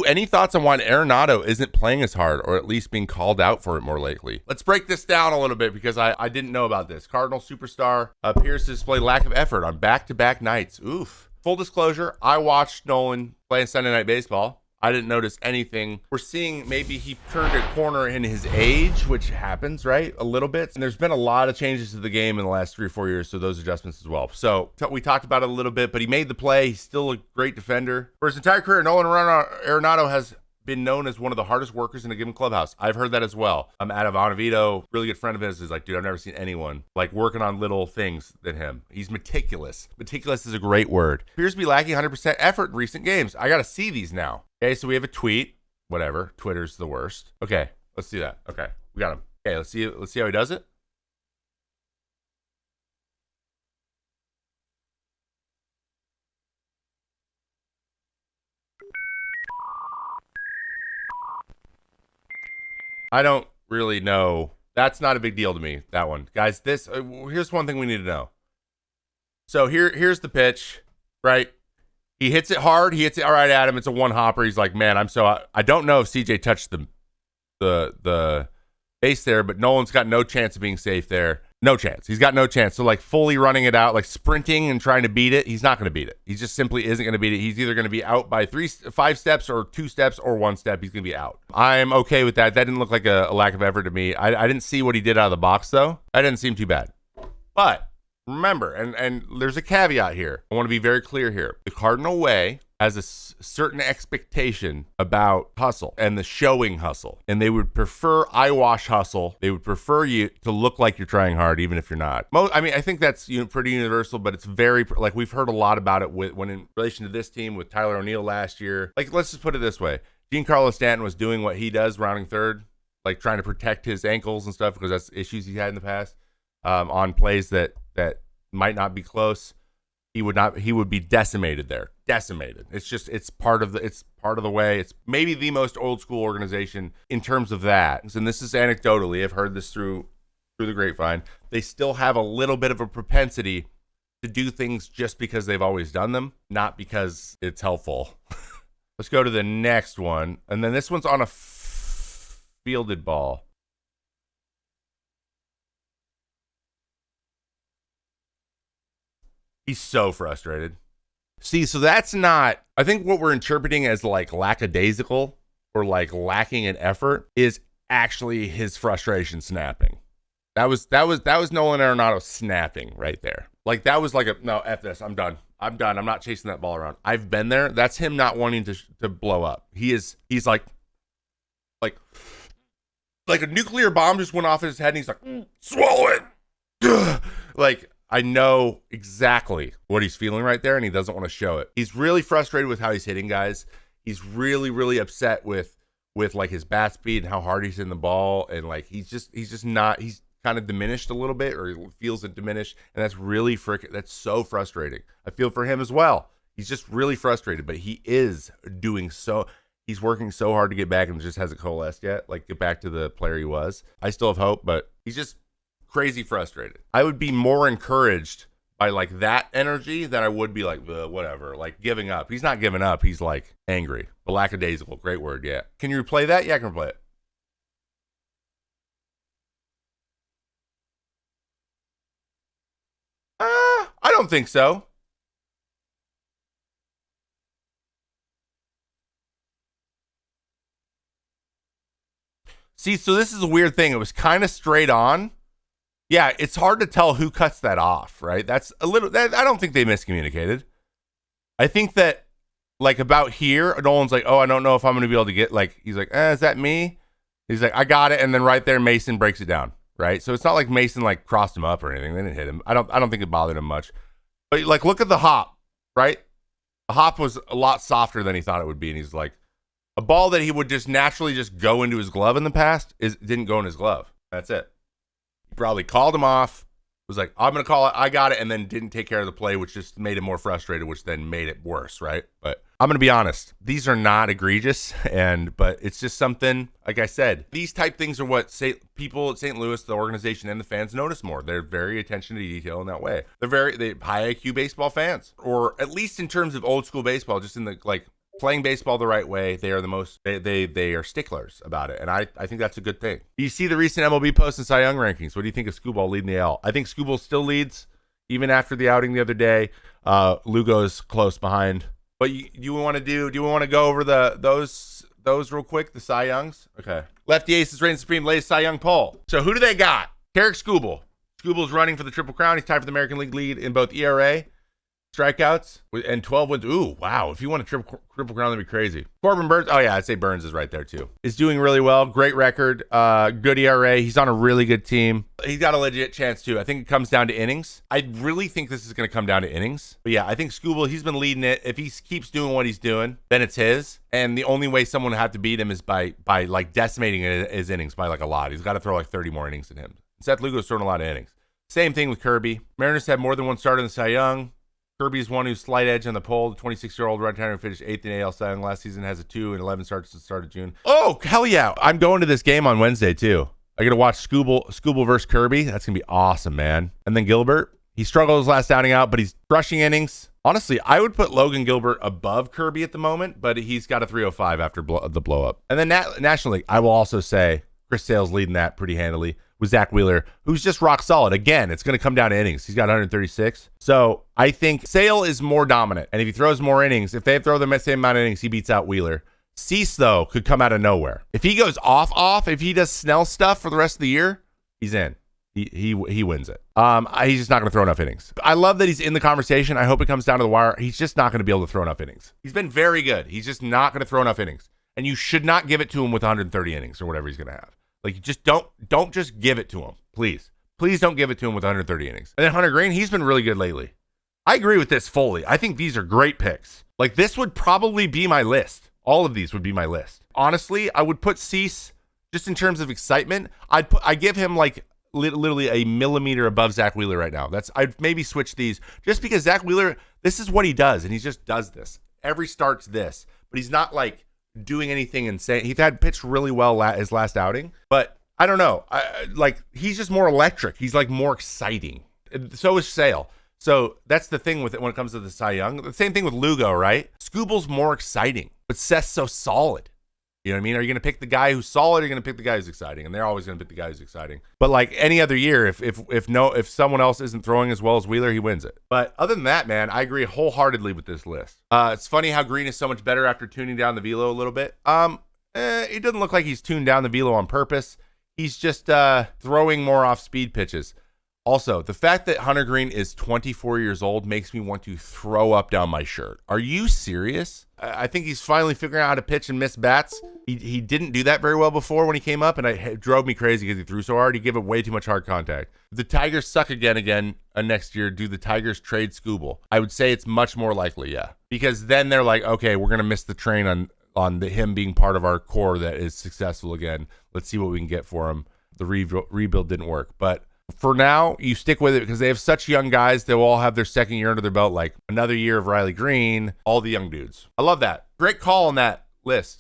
2, any thoughts on why Arenado isn't playing as hard, or at least being called out for it more lately? Let's break this down a little bit, because I didn't know about this. Cardinals superstar appears to display lack of effort on back-to-back nights. Oof. Full disclosure, I watched Nolan play Sunday Night Baseball. I didn't notice anything. We're seeing maybe he turned a corner in his age, which happens, right? A little bit. And there's been a lot of changes to the game in the last 3 or 4 years, so those adjustments as well. So we talked about it a little bit, but he made the play. He's still a great defender. For his entire career, Nolan Arenado has been known as one of the hardest workers in a given clubhouse. I've heard that as well. Out of Onevito, really good friend of his, is like, dude, I've never seen anyone like working on little things than him. He's meticulous. Meticulous is a great word. Appears to be lacking 100% effort in recent games. I got to see these now. Okay, so we have a tweet. Whatever. Twitter's the worst. Okay, let's see that. Okay, we got him. Okay, let's see how he does it. I don't really know. That's not a big deal to me, that one. Guys, here's one thing we need to know. So here's the pitch, right? He hits it hard. He hits it all right at him. It's a one hopper. He's like, man, I don't know if CJ touched the base there, but Nolan's got no chance of being safe there. No chance. He's got no chance. So like fully running it out, like sprinting and trying to beat it, he's not going to beat it. He just simply isn't going to beat it. He's either going to be out by 5 steps or 2 steps or 1 step. He's going to be out. I'm okay with that. That didn't look like a lack of effort to me. I didn't see what he did out of the box though. That didn't seem too bad. But remember, and there's a caveat here. I want to be very clear here. The Cardinal way has a certain expectation about hustle and the showing hustle. And they would prefer eyewash hustle. They would prefer you to look like you're trying hard, even if you're not. I think that's pretty universal, but it's very, like, we've heard a lot about it when in relation to this team with Tyler O'Neill last year. Like, let's just put it this way. Giancarlo Stanton was doing what he does, rounding third, like trying to protect his ankles and stuff, because that's issues he had in the past on plays that might not be close. He would be decimated there. Decimated. It's part of the way. It's maybe the most old school organization in terms of that. And this is anecdotally, I've heard this through the grapevine. They still have a little bit of a propensity to do things just because they've always done them, not because it's helpful. Let's go to the next one. And then this one's on a fielded ball. He's so frustrated. See, so that's not, I think what we're interpreting as like lackadaisical or like lacking in effort is actually his frustration snapping. That was Nolan Arenado snapping right there. Like that was like no, F this, I'm done. I'm not chasing that ball around. I've been there. That's him not wanting to blow up. He's like a nuclear bomb just went off in his head and he's like, swallow it. Like, I know exactly what he's feeling right there, and he doesn't want to show it. He's really frustrated with how he's hitting guys. He's really, really upset with like his bat speed and how hard he's hitting the ball, and like he's kind of diminished a little bit, or he feels it diminished, and that's so frustrating. I feel for him as well. He's just really frustrated, but he's working so hard to get back and just hasn't coalesced yet, like get back to the player he was. I still have hope, but he's just crazy frustrated. I would be more encouraged by like that energy than I would be like whatever, like giving up. He's not giving up. He's like angry. But lackadaisical, great word. Yeah. Can you replay that? Yeah, I can replay it. I don't think so. See, so this is a weird thing. It was kind of straight on. Yeah, it's hard to tell who cuts that off, right? That's a little, I don't think they miscommunicated. I think that, like, about here, Nolan's like, oh, I don't know if I'm going to be able to get, like, he's like, is that me? He's like, I got it. And then right there, Mason breaks it down, right? So it's not like Mason, like, crossed him up or anything. They didn't hit him. I don't think it bothered him much. But, like, look at the hop, right? The hop was a lot softer than he thought it would be. And he's like, a ball that he would just naturally just go into his glove in the past didn't go in his glove. That's it. He probably called him off, was like, I'm going to call it, I got it, and then didn't take care of the play, which just made him more frustrated, which then made it worse, right? But I'm going to be honest. These are not egregious, but it's just something, like I said, these type things are what people at St. Louis, the organization, and the fans notice more. They're very attention to detail in that way. They're high IQ baseball fans, or at least in terms of old school baseball, just in the, like, playing baseball the right way. They are the most, they are sticklers about it. And I think that's a good thing. You see the recent MLB post and Cy Young rankings. What do you think of Skubal leading the AL? I think Skubal still leads even after the outing the other day. Lugo's close behind. But do you want to go over those real quick, the Cy Youngs? Okay. Lefty Aces reign supreme, latest Cy Young poll. So who do they got? Tarek Skubal. Skubal's running for the Triple Crown. He's tied for the American League lead in both ERA, strikeouts, and 12 wins. Ooh, wow. If you want a triple crown, that'd be crazy. Corbin Burns. Oh, yeah, I'd say Burns is right there, too. Is doing really well. Great record. Good ERA. He's on a really good team. He's got a legit chance, too. I think it comes down to innings. I really think this is going to come down to innings. But, yeah, I think Skubal, he's been leading it. If he keeps doing what he's doing, then it's his. And the only way someone would have to beat him is by like, decimating his innings by, like, a lot. He's got to throw, like, 30 more innings than him. Seth Lugo's throwing a lot of innings. Same thing with Kirby. Mariners had more than one starter than Cy Young. Kirby's one who's slight edge on the poll. The 26-year-old right-hander who finished 8th in AL Cy Young last season has a 2 and 11 starts at the start of June. Oh, hell yeah. I'm going to this game on Wednesday, too. I got to watch Skubal versus Kirby. That's going to be awesome, man. And then Gilbert. He struggled his last outing out, but he's rushing innings. Honestly, I would put Logan Gilbert above Kirby at the moment, but he's got a 305 after the blow-up. And then National League, I will also say Chris Sale's leading that pretty handily with Zach Wheeler, who's just rock solid. Again, it's going to come down to innings. He's got 136. So I think Sale is more dominant. And if he throws more innings, if they throw the same amount of innings, he beats out Wheeler. Cease, though, could come out of nowhere. If he goes off, if he does Snell stuff for the rest of the year, he's in. He wins it. He's just not going to throw enough innings. I love that he's in the conversation. I hope it comes down to the wire. He's just not going to be able to throw enough innings. He's been very good. He's just not going to throw enough innings. And you should not give it to him with 130 innings or whatever he's going to have. Like, you just don't just give it to him. Please don't give it to him with 130 innings. And then Hunter Green, he's been really good lately. I agree with this fully. I think these are great picks. Like, this would probably be my list. All of these would be my list. Honestly, I would put Cease, just in terms of excitement, I give him like literally a millimeter above Zach Wheeler right now. I'd maybe switch these just because Zach Wheeler, this is what he does, and he just does this. Every start's this, but he's not like doing anything insane. He had pitched really well his last outing, but I don't know. He's just more electric. He's like more exciting. So is Sale. So that's the thing with it when it comes to the Cy Young. The same thing with Lugo, right? Skubal's more exciting, but Seth's so solid. You know what I mean? Are you going to pick the guy who's solid, or are you going to pick the guy who's exciting? And they're always going to pick the guy who's exciting. But like any other year, if someone else isn't throwing as well as Wheeler, he wins it. But other than that, man, I agree wholeheartedly with this list. It's funny how Green is so much better after tuning down the velo a little bit. It doesn't look like he's tuned down the velo on purpose. He's just throwing more off-speed pitches. Also, the fact that Hunter Green is 24 years old makes me want to throw up down my shirt. Are you serious? I think he's finally figuring out how to pitch and miss bats. He didn't do that very well before when he came up, and it drove me crazy because he threw so hard. He gave it way too much hard contact. If the Tigers suck again next year, do the Tigers trade Skubal? I would say it's much more likely, yeah. Because then they're like, okay, we're going to miss the train on him being part of our core that is successful again. Let's see what we can get for him. The rebuild didn't work, but for now, you stick with it because they have such young guys. They'll all have their second year under their belt, like another year of Riley Green, all the young dudes. I love that. Great call on that list.